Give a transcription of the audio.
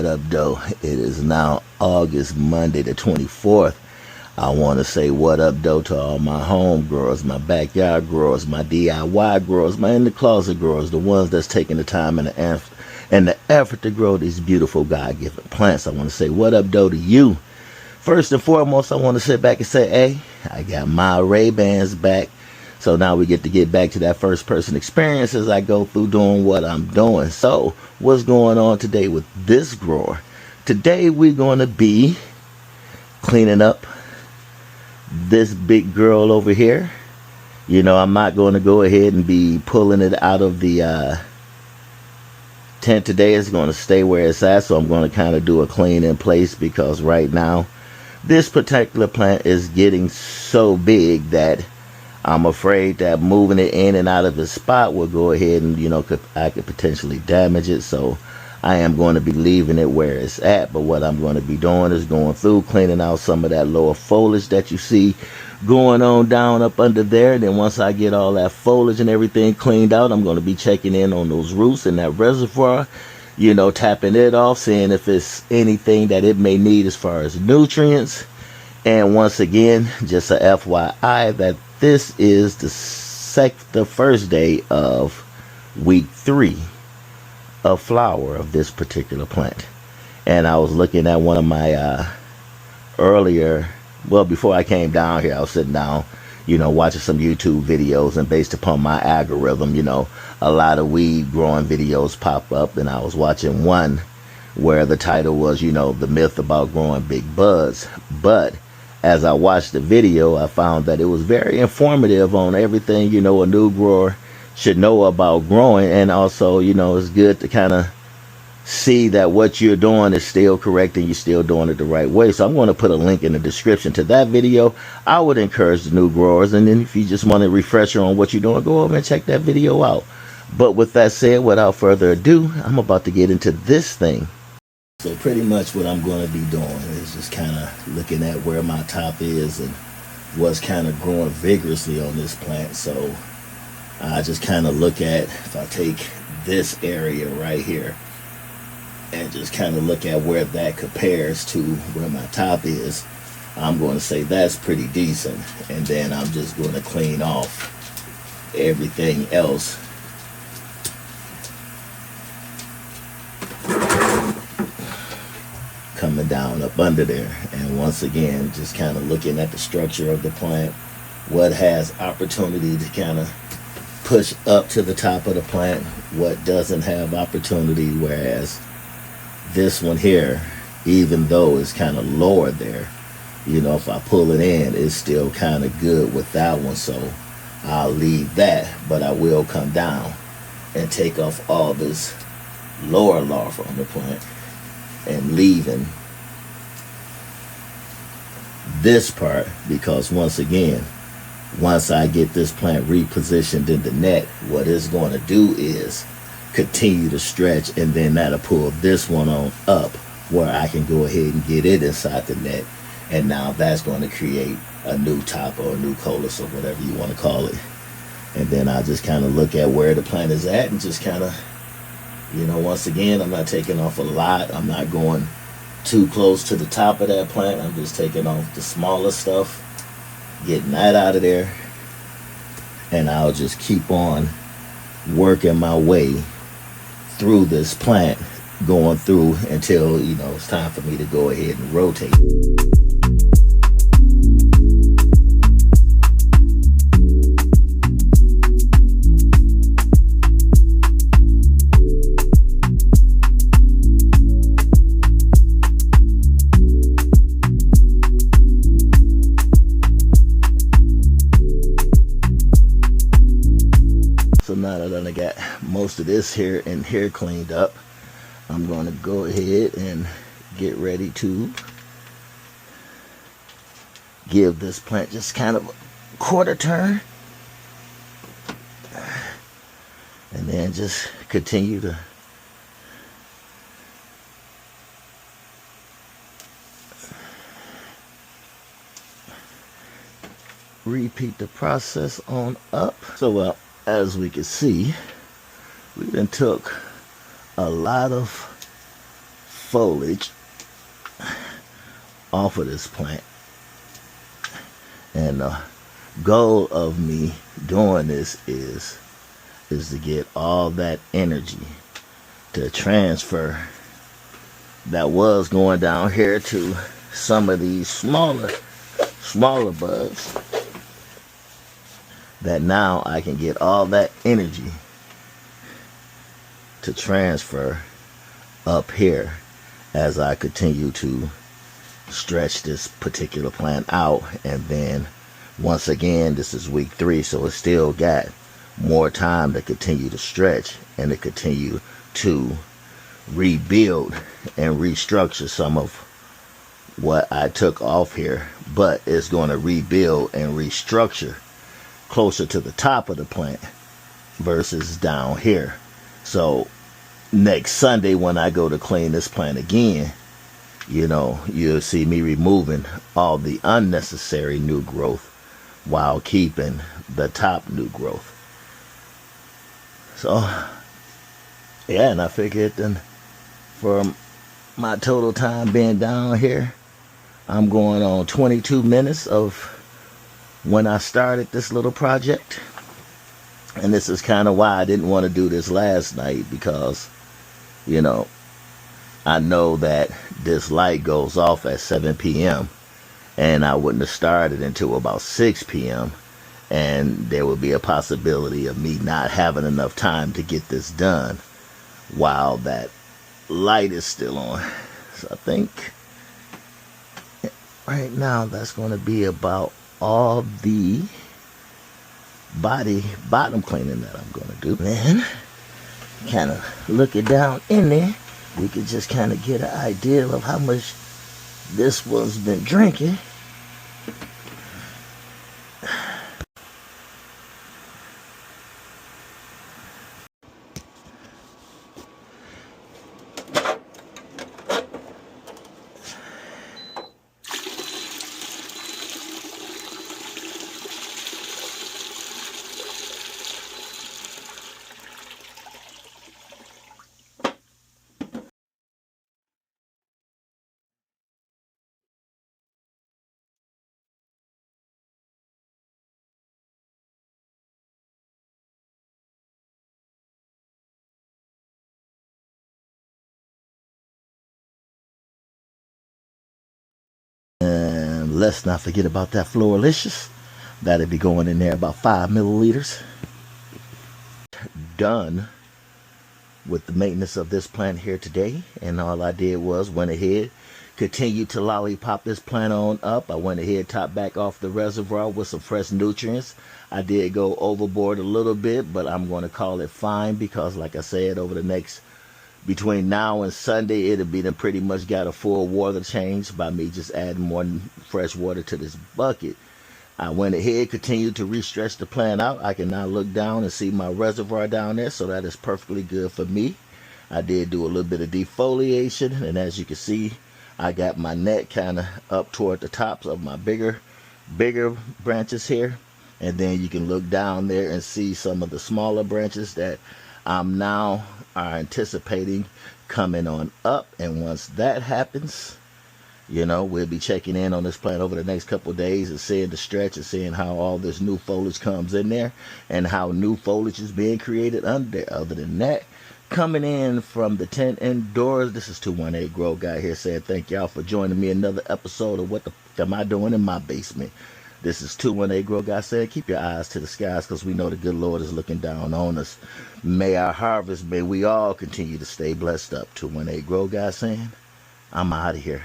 What up, though? It is now August, Monday the 24th. I want to say what up, though, to all my home growers, my backyard growers, my DIY growers, my in-the-closet growers, the ones that's taking the time and the effort to grow these beautiful God-given plants. I want to say what up, though, to you. First and foremost, I want to sit back and say, hey, I got my Ray-Bans back. So now we get back to that first person experience as I go through doing what I'm doing. So what's going on today with this grower? Today we're going to be cleaning up this big girl over here. You know, I'm not going to go ahead and be pulling it out of the tent today. It's going to stay where it's at. So I'm going to kind of do a clean in place because right now this particular plant is getting so big that I'm afraid that moving it in and out of the spot will go ahead and, I could potentially damage it. So I am going to be leaving it where it's at. But what I'm going to be doing is going through, cleaning out some of that lower foliage that you see going on down up under there. And then once I get all that foliage and everything cleaned out, I'm going to be checking in on those roots in that reservoir, tapping it off, seeing if it's anything that it may need as far as nutrients. And once again, just a FYI that this is the first day of week 3 of flower of this particular plant. And I was looking at one of my before I came down here, I was sitting down, watching some YouTube videos, and based upon my algorithm, a lot of weed growing videos pop up, and I was watching one where the title was, the myth about growing big buds. But as I watched the video, I found that it was very informative on everything, a new grower should know about growing. And also, it's good to kind of see that what you're doing is still correct and you're still doing it the right way. So I'm going to put a link in the description to that video. I would encourage the new growers. And then if you just want a refresher on what you're doing, go over and check that video out. But with that said, without further ado, I'm about to get into this thing. So pretty much what I'm going to be doing is just kind of looking at where my top is and what's kind of growing vigorously on this plant. So I just kind of look at, if I take this area right here and just kind of look at where that compares to where my top is, I'm going to say that's pretty decent. And then I'm just going to clean off everything else coming down up under there. And once again, just kind of looking at the structure of the plant, what has opportunity to kind of push up to the top of the plant, what doesn't have opportunity. Whereas this one here, even though it's kind of lower there, if I pull it in, it's still kind of good with that one. So I'll leave that, but I will come down and take off all this lower larva on the plant and leaving this part, because once again, once I get this plant repositioned in the net, what it's going to do is continue to stretch, and then that'll pull this one on up where I can go ahead and get it inside the net. And now that's going to create a new top or a new colus or whatever you want to call it. And then I'll just kind of look at where the plant is at and just kind of, once again, I'm not taking off a lot. I'm not going too close to the top of that plant. I'm just taking off the smaller stuff, getting that out of there. And I'll just keep on working my way through this plant, going through until, it's time for me to go ahead and rotate. So now that I got most of this here and here cleaned up, I'm going to go ahead and get ready to give this plant just kind of a quarter turn, and then just continue to repeat the process on up. So as we can see, we then took a lot of foliage off of this plant. And the goal of me doing this is to get all that energy to transfer that was going down here to some of these smaller buds, that now I can get all that energy to transfer up here as I continue to stretch this particular plant out. And then once again, this is week 3, so it's still got more time to continue to stretch and to continue to rebuild and restructure some of what I took off here, but it's going to rebuild and restructure closer to the top of the plant versus down here. So next Sunday when I go to clean this plant again, you'll see me removing all the unnecessary new growth while keeping the top new growth. So yeah, and I figured then for my total time being down here, I'm going on 22 minutes of when I started this little project. And this is kind of why I didn't want to do this last night, because I know that this light goes off at 7 p.m. and I wouldn't have started until about 6 p.m. and there would be a possibility of me not having enough time to get this done while that light is still on. So I think right now that's going to be about all the bottom cleaning that I'm going to do. Then kind of look it down in there, we could just kind of get an idea of how much this one's been drinking. And let's not forget about that Floralicious. That'll be going in there about 5 milliliters. Done with the maintenance of this plant here today, and all I did was went ahead, continued to lollipop this plant on up. I went ahead, topped back off the reservoir with some fresh nutrients. I did go overboard a little bit, but I'm going to call it fine, because like I said, over the next between now and Sunday, it'll be done pretty much got a full water change by me just adding more fresh water to this bucket. I went ahead, continued to re-stretch the plant out. I can now look down and see my reservoir down there, so that is perfectly good for me. I did do a little bit of defoliation, and as you can see, I got my net kind of up toward the tops of my bigger branches here. And then you can look down there and see some of the smaller branches that I'm now anticipating coming on up. And once that happens, we'll be checking in on this plant over the next couple of days and seeing the stretch and seeing how all this new foliage comes in there and how new foliage is being created under there. Other than that, coming in from the tent indoors, this is 218 Grow Guy here saying thank y'all for joining me another episode of What the F Am I Doing in My Basement. This is 218 Grow Guy saying keep your eyes to the skies, because we know the good Lord is looking down on us. May our harvest, may we all continue to stay blessed up. 218 Grow Guy saying I'm out of here.